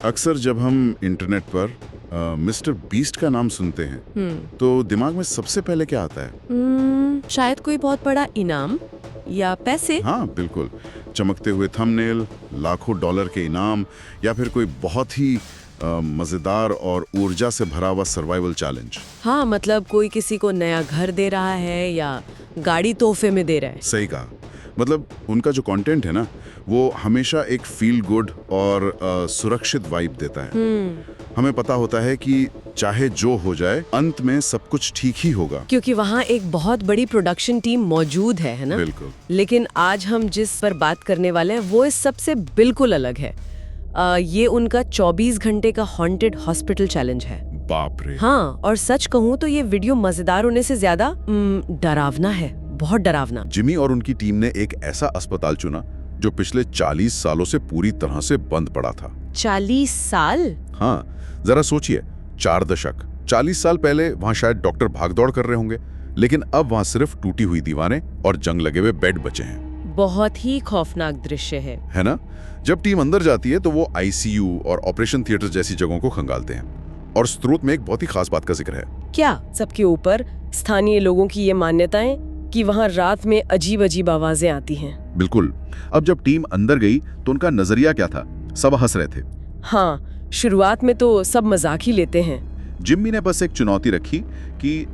अक्सर जब हम इंटरनेट पर मिस्टर बीस्ट का नाम सुनते हैं तो दिमाग में सबसे पहले क्या आता है? शायद कोई बहुत बड़ा इनाम या पैसे। हाँ बिल्कुल, चमकते हुए थंबनेल, लाखों डॉलर के इनाम, या फिर कोई बहुत ही मजेदार और ऊर्जा से भरा हुआ सर्वाइवल चैलेंज। हाँ, मतलब कोई किसी को नया घर दे रहा है या गाड़ी तोहफे में दे रहा है। सही कहा, मतलब उनका जो कंटेंट है ना वो हमेशा एक फील गुड और सुरक्षित वाइब देता है। हमें पता होता है कि चाहे जो हो जाए अंत में सब कुछ ठीक ही होगा, क्योंकि वहाँ एक बहुत बड़ी प्रोडक्शन टीम मौजूद है ना? बिल्कुल। लेकिन आज हम जिस पर बात करने वाले हैं वो इस सबसे बिल्कुल अलग है। ये उनका 24 घंटे का हॉन्टेड हॉस्पिटल चैलेंज है। बाप रे। हाँ, और सच कहूँ तो ये वीडियो मजेदार होने से ज्यादा डरावना है, बहुत डरावना। जिमी और उनकी टीम ने एक ऐसा अस्पताल चुना जो पिछले 40 सालों से पूरी तरह से बंद पड़ा था। 40 साल? हाँ, जरा सोचिए, 4 दशक। 40 साल पहले वहाँ शायद डॉक्टर भागदौड़ कर रहे होंगे, लेकिन अब वहाँ सिर्फ टूटी हुई दीवारें और जंग लगे हुए बेड बचे हैं। बहुत ही खौफनाक दृश्य है ना? जब टीम अंदर जाती है तो वो आईसीयू और ऑपरेशन थिएटर जैसी जगहों को खंगालते हैं। और स्रोत में एक बहुत ही खास बात का जिक्र है। क्या? सबके ऊपर स्थानीय लोगों की ये मान्यताएं कि वहाँ रात में अजीब अजीब आवाजें आती हैं। बिल्कुल। अब जब टीम अंदर गई तो उनका नजरिया क्या था? सब हंस रहे थे। हाँ, शुरुआत में तो सब मजाक ही लेते हैं। जिम्मी ने बस एक चुनौती रखी कि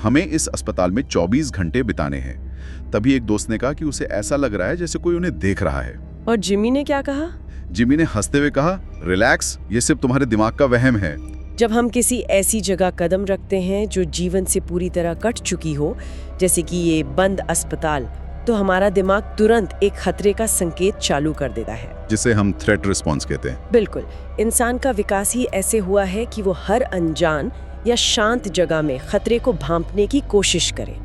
हमें इस अस्पताल में 24 घंटे बिताने हैं। तभी एक दोस्त ने कहा कि उसे ऐसा लग रहा है जैसे कोई उन्हें देख रहा है। और जिम्मी ने क्या कहा? जिम्मी ने हंसते हुए कहा, रिलैक्स, ये सिर्फ तुम्हारे दिमाग का वहम है। जब हम किसी ऐसी जगह कदम रखते हैं जो जीवन से पूरी तरह कट चुकी हो, जैसे कि ये बंद अस्पताल, तो हमारा दिमाग तुरंत एक खतरे का संकेत चालू कर देता है, जिसे हम थ्रेट रिस्पॉन्स कहते हैं। बिल्कुल। इंसान का विकास ही ऐसे हुआ है कि वो हर अनजान या शांत जगह में खतरे को भांपने की कोशिश करे।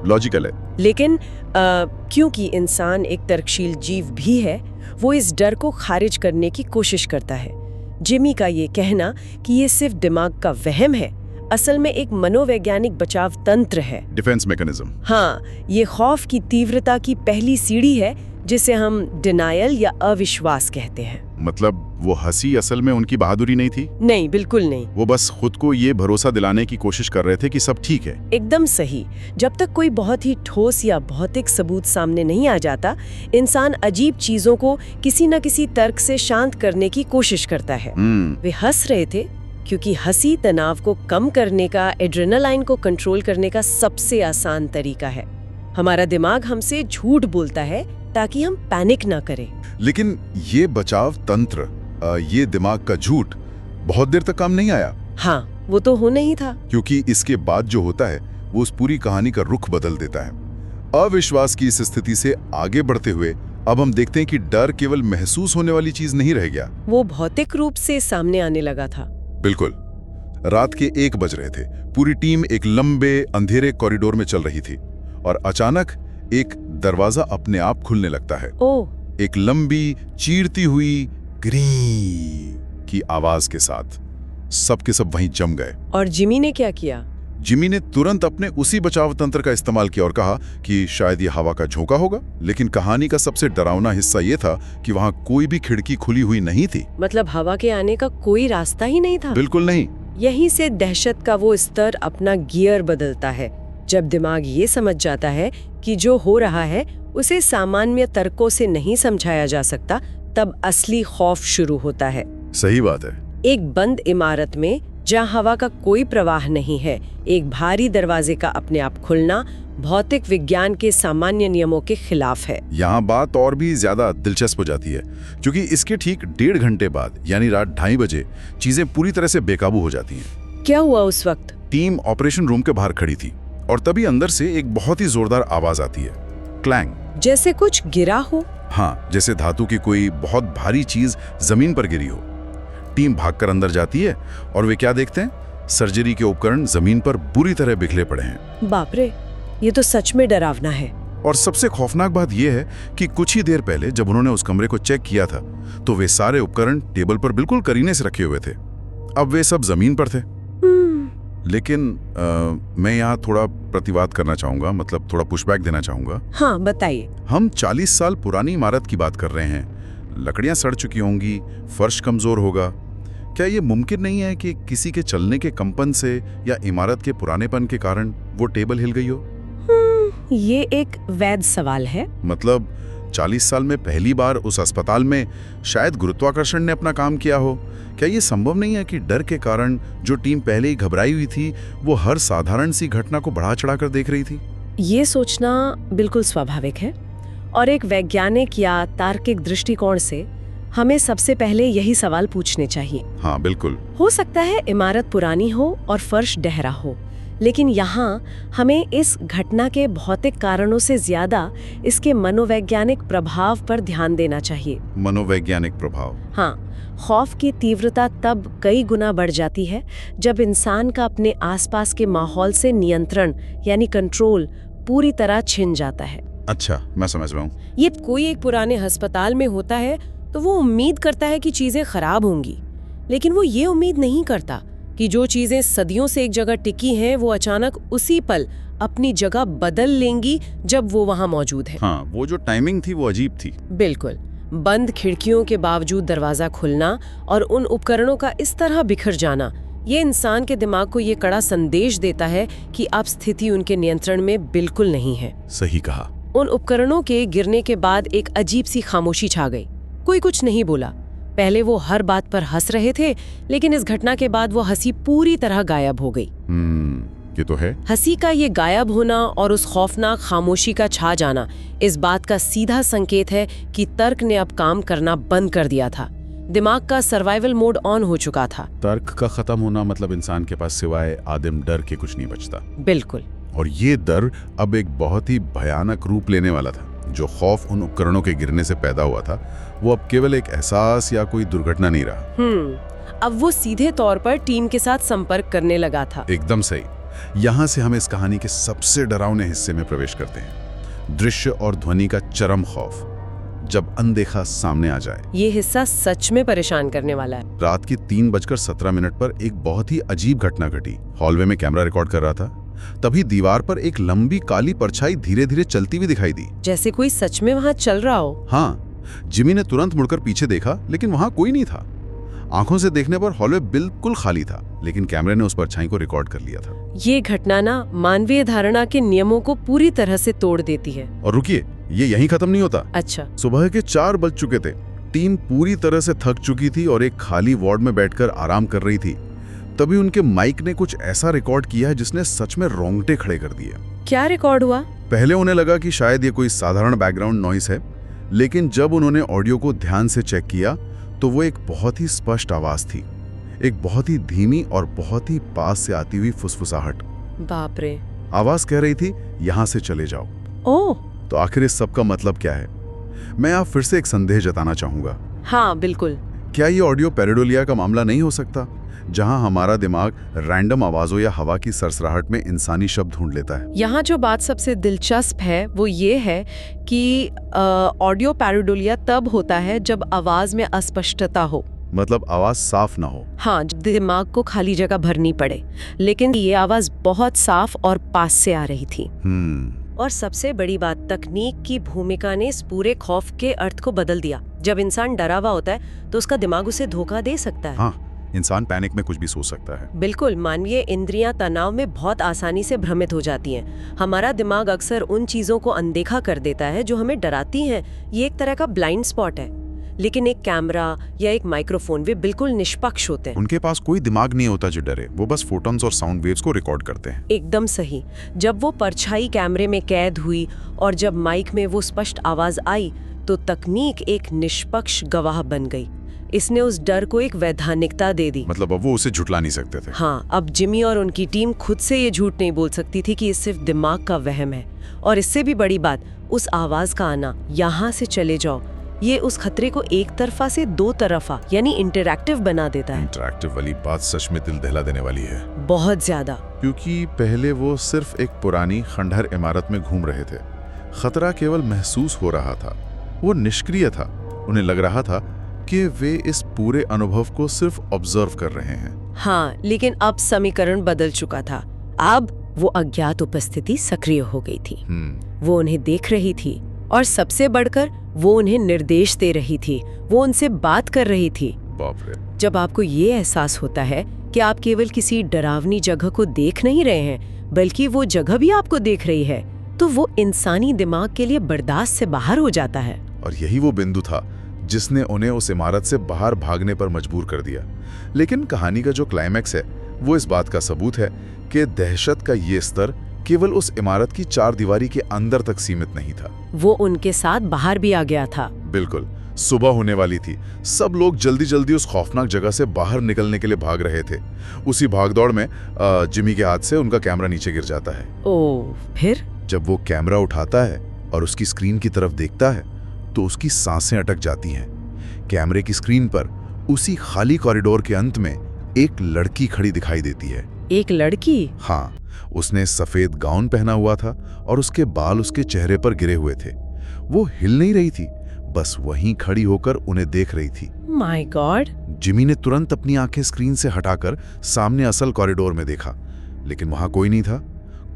लॉजिकल है। लेकिन क्योंकि इंसान एक तर्कशील जीव भी है, वो इस डर को खारिज करने की कोशिश करता है। जिमी का ये कहना कि ये सिर्फ दिमाग का वहम है, असल में एक मनोवैज्ञानिक बचाव तंत्र है, डिफेंस मैकेनिज्म। हाँ, ये खौफ की तीव्रता की पहली सीढ़ी है जिसे हम डिनायल या अविश्वास कहते हैं। मतलब वो हंसी असल में उनकी बहादुरी नहीं थी? नहीं, बिल्कुल नहीं। वो बस खुद को ये भरोसा दिलाने की कोशिश कर रहे थे कि सब ठीक है। एकदम सही। जब तक कोई बहुत ही ठोस या भौतिक सबूत सामने नहीं आ जाता, इंसान अजीब चीजों को किसी न किसी तर्क से शांत करने की कोशिश करता है। वे हंस रहे थे क्योंकि हंसी तनाव को कम करने का, एड्रेनालाइन को कंट्रोल करने का सबसे आसान तरीका है। हमारा दिमाग हमसे झूठ बोलता है ताकि हम पैनिक ना करें। लेकिन ये बचाव तंत्र, ये दिमाग का झूठ बहुत देर तक काम नहीं आया। हाँ, वो तो होना ही था, क्योंकि इसके बाद जो होता है वो उस पूरी कहानी का रुख बदल देता है। अविश्वास की इस स्थिति से आगे बढ़ते हुए अब हम देखते हैं कि डर केवल महसूस होने वाली चीज नहीं रह गया, वो भौतिक रूप से सामने आने लगा था। बिल्कुल। रात के 1 बज रहे थे। पूरी टीम एक लंबे अंधेरे कॉरिडोर में चल रही थी और अचानक एक दरवाजा अपने आप खुलने लगता है। ओह! एक लंबी चीरती हुई ग्री की आवाज के साथ सब के सब वहीं जम गए। और जिमी ने क्या किया? जिमी ने तुरंत अपने उसी बचाव तंत्र का इस्तेमाल किया और कहा कि शायद ये हवा का झोंका होगा। लेकिन कहानी का सबसे डरावना हिस्सा ये था कि वहां कोई भी खिड़की खुली हुई नहीं थी। मतलब हवा के आने का कोई रास्ता ही नहीं था? बिल्कुल नहीं। यहीं से दहशत का वो स्तर अपना गियर बदलता है। जब दिमाग ये समझ जाता है कि जो हो रहा है उसे सामान्य तर्कों से नहीं समझाया जा सकता, तब असली खौफ शुरू होता है। सही बात है। एक बंद इमारत में जहाँ हवा का कोई प्रवाह नहीं है, एक भारी दरवाजे का अपने आप खुलना भौतिक विज्ञान के सामान्य नियमों के खिलाफ है। यहाँ बात और भी ज्यादा दिलचस्प हो जाती है, क्योंकि इसके ठीक 1.5 घंटे बाद यानी रात 2:30 बजे चीजें पूरी तरह से बेकाबू हो जाती हैं। क्या हुआ उस वक्त? टीम ऑपरेशन रूम के बाहर खड़ी थी और तभी अंदर से एक बहुत ही जोरदार आवाज आती है, क्लैंग, जैसे कुछ गिरा हो। हाँ, जैसे धातु की कोई बहुत भारी चीज जमीन पर गिरी हो। टीम भागकर अंदर जाती है और वे क्या देखते हैं? सर्जरी के उपकरण जमीन पर बुरी तरह बिखरे पड़े हैं। बाप रे, ये तो सच में डरावना है। और सबसे खौफनाक बात यह है कि कुछ ही देर पहले जब उन्होंने उस कमरे को चेक किया था तो वे सारे उपकरण टेबल पर बिल्कुल करीने से रखे हुए थे। अब वे सब जमीन पर थे। लेकिन मैं यहाँ थोड़ा प्रतिवाद करना चाहूंगा, मतलब थोड़ा पुशबैक देना चाहूंगा। हाँ, बताइए। हम 40 साल पुरानी इमारत की बात कर रहे हैं, लकड़ियां सड़ चुकी होंगी, फर्श कमजोर होगा। क्या ये मुमकिन नहीं है कि किसी के चलने के कंपन से या इमारत के पुरानेपन के कारण वो टेबल हिल गई हो? ये एक वैध सवाल है। मतलब 40 साल में पहली बार उस अस्पताल में शायद गुरुत्वाकर्षण ने अपना काम किया हो। क्या ये संभव नहीं है कि डर के कारण जो टीम पहले ही घबराई हुई थी वो हर साधारण सी घटना को बढ़ा चढ़ाकर देख रही थी? ये सोचना बिल्कुल स्वाभाविक है और एक वैज्ञानिक या तार्किक दृष्टिकोण से हमें सबसे पहले यही सवाल पूछने चाहिए। हाँ बिल्कुल। हो सकता है इमारत पुरानी हो और फर्श डहरा हो, लेकिन यहाँ हमें इस घटना के भौतिक कारणों से ज्यादा इसके मनोवैज्ञानिक प्रभाव पर ध्यान देना चाहिए। मनोवैज्ञानिक प्रभाव? हाँ, खौफ की तीव्रता तब कई गुना बढ़ जाती है जब इंसान का अपने आसपास के माहौल से नियंत्रण यानी कंट्रोल पूरी तरह छिन जाता है। अच्छा, मैं समझ रहा हूँ। ये कोई एक पुराने अस्पताल में होता है तो वो उम्मीद करता है कि चीजें खराब होंगी, लेकिन वो ये उम्मीद नहीं करता कि जो चीजें सदियों से एक जगह टिकी हैं वो अचानक उसी पल अपनी जगह बदल लेंगी जब वो वहाँ मौजूद है। हाँ, वो जो टाइमिंग थी वो अजीब थी। बिल्कुल। बंद खिड़कियों के बावजूद दरवाजा खुलना और उन उपकरणों का इस तरह बिखर जाना, ये इंसान के दिमाग को ये कड़ा संदेश देता है कि अब स्थिति उनके नियंत्रण में बिल्कुल नहीं है। सही कहा। उन उपकरणों के गिरने के बाद एक अजीब सी खामोशी छा गई। कोई कुछ नहीं बोला। पहले वो हर बात पर हंस रहे थे, लेकिन इस घटना के बाद वो हंसी पूरी तरह गायब हो गई। ये तो है। हंसी का ये गायब होना और उस खौफनाक खामोशी का छा जाना इस बात का सीधा संकेत है कि तर्क ने अब काम करना बंद कर दिया था। दिमाग का सर्वाइवल मोड ऑन हो चुका था। तर्क का खत्म होना मतलब इंसान के पास सिवाय आदिम डर के कुछ नहीं बचता। बिल्कुल। और ये डर अब एक बहुत ही भयानक रूप लेने वाला था। जो खौफ उन उपकरणों के गिरने से पैदा हुआ था वो अब केवल एक एहसास या कोई दुर्घटना नहीं रहा। अब वो सीधे तौर पर टीम के साथ संपर्क करने लगा था। एकदम सही। यहाँ से हम इस कहानी के सबसे डरावने हिस्से में प्रवेश करते हैं, दृश्य और ध्वनि का चरम खौफ जब अनदेखा सामने आ जाए। ये हिस्सा सच में परेशान करने वाला है। रात की 3:17 पर एक बहुत ही अजीब घटना घटी। हॉलवे में कैमरा रिकॉर्ड कर रहा था, तभी दीवार पर एक लंबी काली परछाई धीरे धीरे चलती हुई दिखाई दी, जैसे कोई सच में वहाँ चल रहा हो। हाँ, जिमी ने तुरंत मुड़कर पीछे देखा, लेकिन वहाँ कोई नहीं था। आंखों से देखने पर हॉलवे बिल्कुल खाली था, लेकिन कैमरे ने उस परछाई को रिकॉर्ड कर लिया था। ये घटना ना मानवीय धारणा के नियमों को पूरी तरह से तोड़ देती है। और रुकिए, ये यहीं खत्म नहीं होता। अच्छा। सुबह के 4 बज चुके थे। टीम पूरी तरह से थक चुकी थी और एक खाली वार्ड में बैठकर आराम कर रही थी। तभी उनके माइक ने कुछ ऐसा रिकॉर्ड किया है जिसने सच में रोंगटे खड़े कर दिए। क्या रिकॉर्ड हुआ? पहले उन्हें लगा कि शायद ये कोई साधारण बैकग्राउंड नॉइस है, लेकिन जब उन्होंने ऑडियो को ध्यान से चेक किया तो वो एक बहुत ही स्पष्ट आवाज थी, एक बहुत ही धीमी और बहुत ही पास से आती हुई फुसफुसाहट। बाप रे। आवाज कह रही थी, यहाँ से चले जाओ। ओह। तो आखिर इस सब का मतलब क्या है? मैं आप फिर से एक संदेह जताना चाहूंगा। हाँ बिल्कुल। क्या ये ऑडियो पैरेडोलिया का मामला नहीं हो सकता, जहां हमारा दिमाग रैंडम आवाजों या हवा की सरसराहट में इंसानी शब्द ढूंढ लेता है? यहाँ जो बात सबसे दिलचस्प है वो ये है कि ऑडियो पैरेडोलिया तब होता है जब आवाज में अस्पष्टता हो, मतलब आवाज साफ ना हो। हाँ, दिमाग को खाली जगह भरनी पड़े। लेकिन ये आवाज बहुत साफ और पास से आ रही थी। और सबसे बड़ी बात, तकनीक की भूमिका ने इस पूरे खौफ के अर्थ को बदल दिया। जब इंसान डरा हुआ होता है तो उसका दिमाग उसे धोखा दे सकता है। हाँ, इंसान पैनिक में कुछ भी सोच सकता है। बिल्कुल। मानवीय इंद्रियां तनाव में बहुत आसानी से भ्रमित हो जाती हैं। हमारा दिमाग अक्सर उन चीजों को अनदेखा कर देता है जो हमें डराती हैं। ये एक तरह का ब्लाइंड स्पॉट है। लेकिन एक कैमरा या एक माइक्रोफोन वे बिल्कुल निष्पक्ष होते हैं। उनके पास कोई दिमाग नहीं होता जो डरे, वो बस फोटॉन्स और साउंड वेव्स को रिकॉर्ड करते हैं। एकदम सही। जब वो परछाई कैमरे में कैद हुई और जब माइक में वो स्पष्ट आवाज आई तो तकनीक एक निष्पक्ष गवाह बन गई। इसने उस डर को एक वैधानिकता दे दी। मतलब अब वो उसे झुठला नहीं सकते थे। हाँ, अब जिमी और उनकी टीम खुद से ये झूठ नहीं बोल सकती थी कि ये सिर्फ दिमाग का वहम है। और इससे भी बड़ी बात, उस आवाज का आना, यहाँ से चले जाओ, ये उस खतरे को एक तरफा से दो तरफा यानी इंटरैक्टिव बना देता है। इंटरैक्टिव वाली बात सच में दिल दहला देने वाली है। बहुत ज्यादा। क्योंकि पहले वो सिर्फ एक पुरानी खंडहर इमारत में घूम रहे थे। खतरा केवल महसूस हो रहा था, वो निष्क्रिय था। उन्हें लग रहा था कि वे इस पूरे अनुभव को सिर्फ ऑब्जर्व कर रहे हैं। हाँ, लेकिन अब समीकरण बदल चुका था। अब वो अज्ञात उपस्थिति सक्रिय हो गई थी। वो उन्हें देख रही थी और सबसे बढ़कर वो उन्हें निर्देश दे रही थी, वो उनसे बात कर रही थी। बाप रे। जब आपको ये एहसास होता है कि आप केवल किसी डरावनी जगह को देख नहीं रहे हैं, बल्कि वो जगह भी आपको देख रही है, तो वो इंसानी दिमाग के लिए बर्दाश्त से बाहर हो जाता है। और यही वो बिंदु था जिसने उन्हें उस इमारत से बाहर भागने पर मजबूर कर दिया। लेकिन कहानी का जो क्लाइमैक्स है वो इस बात का सबूत है कि दहशत का ये स्तर केवल उस इमारत की चार दीवारी के अंदर तक सीमित नहीं था। वो उनके साथ बाहर भी आ गया था। बिल्कुल। सुबह होने वाली थी। सब लोग जल्दी जल्दी उस खौफनाक जगह से बाहर निकलने के लिए भाग रहे थे। उसी भागदौड़ में जिमी के हाथ से उनका कैमरा नीचे गिर जाता है। ओह, फिर जब वो कैमरा उठाता है और उसकी स्क्रीन की तरफ देखता है तो उसकी सांसें अटक जाती हैं। कैमरे की स्क्रीन पर उसी खाली कॉरिडोर के अंत में एक लड़की खड़ी दिखाई देती है। एक लड़की? हाँ, उसने सफेद गाउन पहना हुआ था और उसके बाल उसके चेहरे पर गिरे हुए थे। वो हिल नहीं रही थी, बस वहीं खड़ी होकर उन्हें देख रही थी। My God! जिमी ने तुरंत अपनी आंखें स्क्रीन से हटाकर सामने असल कॉरिडोर में देखा, लेकिन वहां कोई नहीं था।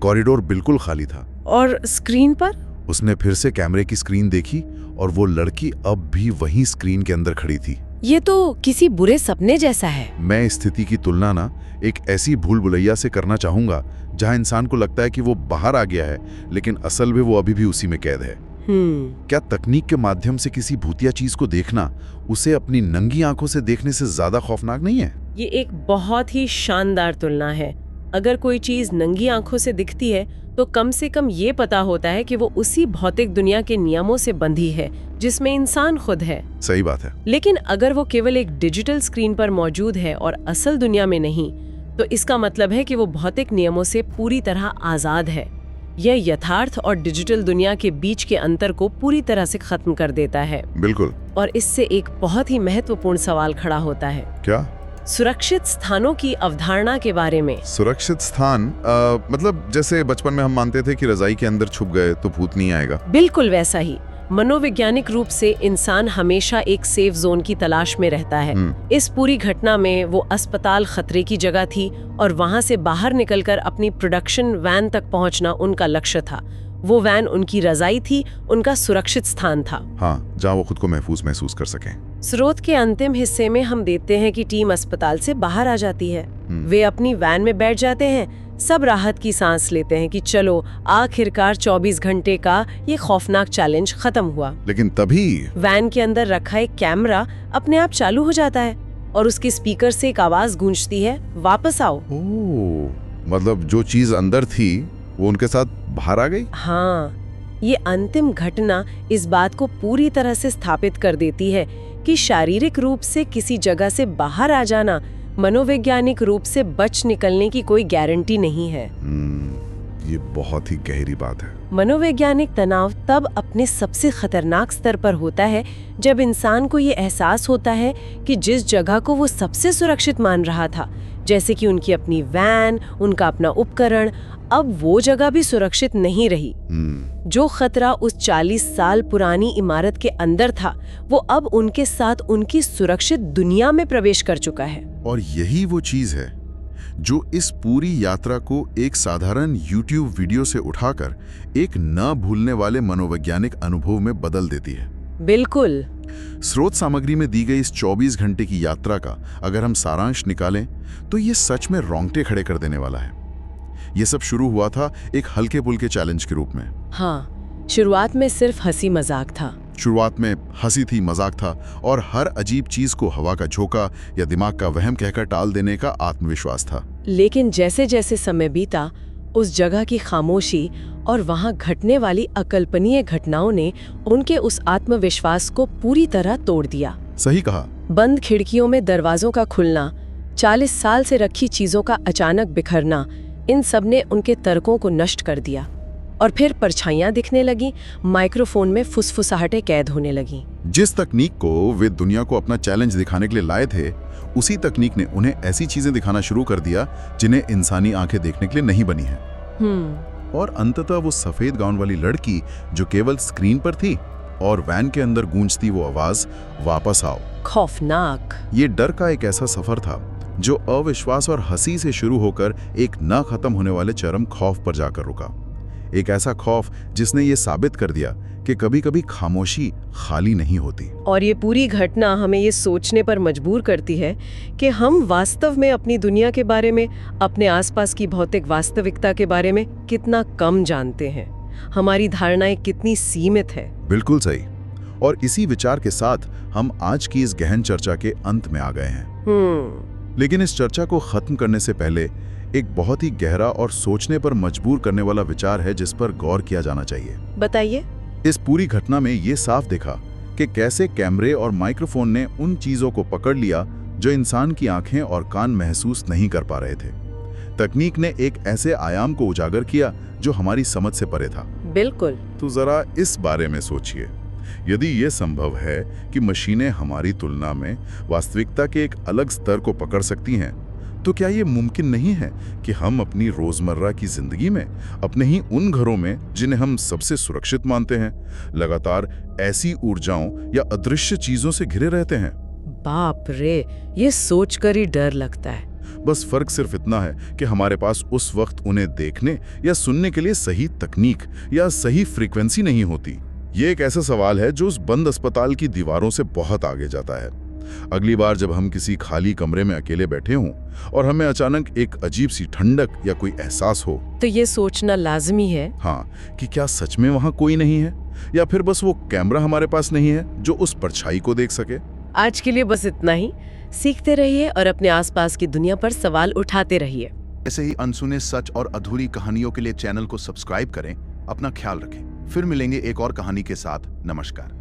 कॉरिडोर बिल्कुल खाली था। और स्क्रीन पर? उसने फिर से कैमरे की स्क्रीन देखी और वो लड़की अब भी वहीं स्क्रीन के अंदर खड़ी थी। ये तो किसी बुरे सपने जैसा है। मैं इस स्थिति की तुलना ना एक ऐसी भूल भुलैया से करना चाहूंगा जहां इंसान को लगता है कि वो बाहर आ गया है, लेकिन असल में वो अभी भी उसी में कैद है। क्या तकनीक के माध्यम से किसी भूतिया चीज को देखना उसे अपनी नंगी आंखों से देखने से ज्यादा खौफनाक नहीं है? ये एक बहुत ही शानदार तुलना है। अगर कोई चीज नंगी आंखों से दिखती है तो कम से कम ये पता होता है कि वो उसी भौतिक दुनिया के नियमों से बंधी है जिसमें इंसान खुद है। सही बात है। लेकिन अगर वो केवल एक डिजिटल स्क्रीन पर मौजूद है और असल दुनिया में नहीं, तो इसका मतलब है कि वो भौतिक नियमों से पूरी तरह आजाद है। यह यथार्थ और डिजिटल दुनिया के बीच के अंतर को पूरी तरह से खत्म कर देता है। बिल्कुल। और इससे एक बहुत ही महत्वपूर्ण सवाल खड़ा होता है। क्या? सुरक्षित स्थानों की अवधारणा के बारे में। सुरक्षित स्थान मतलब जैसे बचपन में हम मानते थे कि रजाई के अंदर छुप गए तो भूत नहीं आएगा। बिल्कुल वैसा ही। मनोवैज्ञानिक रूप से इंसान हमेशा एक सेफ जोन की तलाश में रहता है। इस पूरी घटना में वो अस्पताल खतरे की जगह थी और वहां से बाहर निकलकर अपनी प्रोडक्शन वैन तक पहुंचना उनका लक्ष्य था। वो वैन उनकी रजाई थी, उनका सुरक्षित स्थान था। हाँ, जहाँ वो खुद को महफूज महसूस कर सकें। स्रोत के अंतिम हिस्से में हम देखते हैं कि टीम अस्पताल से बाहर आ जाती है। वे अपनी वैन में बैठ जाते हैं। सब राहत की सांस लेते हैं कि चलो आखिरकार 24 घंटे का ये खौफनाक चैलेंज खत्म हुआ। लेकिन तभी वैन के अंदर रखा एक कैमरा अपने आप चालू हो जाता है और उसके स्पीकर से एक आवाज गूंजती है, वापस आओ। ओह, मतलब जो चीज अंदर थी वो उनके साथ बाहर आ गई। हाँ, ये अंतिम घटना इस बात को पूरी तरह से स्थापित कर देती है कि शारीरिक रूप से किसी जगह से बाहर आ जाना मनोवैज्ञानिक रूप से बच निकलने की कोई गारंटी नहीं है। ये बहुत ही गहरी बात है। मनोवैज्ञानिक तनाव तब अपने सबसे खतरनाक स्तर पर होता है जब इंसान को ये एहसास होता है कि जिस जगह को वो सबसे सुरक्षित मान रहा था, जैसे कि उनकी अपनी वैन, उनका अपना उपकरण, अब वो जगह भी सुरक्षित नहीं रही। जो खतरा उस 40 साल पुरानी इमारत के अंदर था, वो अब उनके साथ उनकी सुरक्षित दुनिया में प्रवेश कर चुका है। और यही वो चीज है जो इस पूरी यात्रा को एक साधारण YouTube वीडियो से उठाकर एक न भूलने वाले मनोवैज्ञानिक अनुभव में बदल देती है। बिल्कुल। स्रोत सामग्री में दी गई इस 24 घंटे की यात्रा का अगर हम सारांश निकालें तो ये सच में रोंगटे खड़े कर देने वाला है। ये सब शुरू हुआ था एक हल्के फुल्के चैलेंज के रूप में। हाँ, शुरुआत में सिर्फ हंसी मजाक था। शुरुआत में हंसी थी, मजाक था और हर अजीब चीज को हवा का झोंका या दिमाग का वहम कहकर टाल देने का आत्मविश्वास था। लेकिन जैसे जैसे समय बीता, उस जगह की खामोशी और वहां घटने वाली अकल्पनीय घटनाओं ने उनके उस आत्मविश्वास को पूरी तरह तोड़ दिया। सही कहा। बंद खिड़कियों में दरवाजों का खुलना, 40 साल से रखी चीजों का अचानक बिखरना, इन सब ने उनके तर्कों को नष्ट कर दिया। और फिर परछाइयां दिखने लगी, माइक्रोफोन में फुसफुसाहटें कैद होने लगी। जिस तकनीक को वे दुनिया को अपना चैलेंज दिखाने के लिए लाए थे, उसी तकनीक ने उन्हें ऐसी चीजें दिखाना शुरू कर दिया जिन्हें इंसानी आंखें देखने के लिए नहीं बनी हैं। और अंततः वो सफेद गाउन वाली लड़की जो केवल स्क्रीन पर थी और वैन के अंदर गूंजती वो आवाज, वापस आओ। खौफनाक। ये डर का एक ऐसा सफर था जो अविश्वास और हंसी से शुरू होकर एक न खत्म होने वाले चरम खौफ पर जाकर रुका। एक ऐसा खौफ जिसने ये साबित कर दिया कि कभी-कभी खामोशी खाली नहीं होती। और ये पूरी घटना हमें ये सोचने पर मजबूर करती है कि हम वास्तव में अपनी दुनिया के बारे में, अपने आसपास की भौतिक वास्तविकता के बारे में कितना कम जानते हैं। हमारी धारणाएं कितनी सीमित है। बिल्कुल सही। और इसी विचार के साथ हम आज की इस गहन चर्चा के अंत में आ गए हैं। लेकिन इस चर्चा को खत्म करने से पहले एक बहुत ही गहरा और सोचने पर मजबूर करने वाला विचार है जिस पर गौर किया जाना चाहिए। बताइए। इस पूरी घटना में ये साफ दिखा कि कैसे कैमरे और माइक्रोफोन ने उन चीजों को पकड़ लिया जो इंसान की आंखें और कान महसूस नहीं कर पा रहे थे। तकनीक ने एक ऐसे आयाम को उजागर किया जो हमारी समझ से परे था। बिल्कुल। तो जरा इस बारे में सोचिए, यदि ये संभव है कि मशीनें हमारी तुलना में वास्तविकता के एक अलग स्तर को पकड़ सकती हैं, तो क्या ये मुमकिन नहीं है कि हम अपनी रोजमर्रा की जिंदगी में, अपने ही उन घरों में जिन्हें हम सबसे सुरक्षित मानते हैं, लगातार ऐसी ऊर्जाओं या अदृश्य चीजों से घिरे रहते हैं? बाप रे, ये सोचकर ही डर लगता है। बस फर्क सिर्फ इतना है कि हमारे पास उस वक्त उन्हें देखने या सुनने के लिए सही तकनीक या सही फ्रीक्वेंसी नहीं होती। ये एक ऐसा सवाल है जो उस बंद अस्पताल की दीवारों से बहुत आगे जाता है। अगली बार जब हम किसी खाली कमरे में अकेले बैठे हों और हमें अचानक एक अजीब सी ठंडक या कोई एहसास हो, तो ये सोचना लाजमी है, हाँ, कि क्या सच में वहां कोई नहीं है या फिर बस वो कैमरा हमारे पास नहीं है जो उस परछाई को देख सके। आज के लिए बस इतना ही। सीखते रहिए और अपने आसपास की दुनिया पर सवाल उठाते रहिए। ऐसे ही अनसुने सच और अधूरी कहानियों के लिए चैनल को सब्सक्राइब करें। अपना ख्याल रखें। फिर मिलेंगे एक और कहानी के साथ। नमस्कार।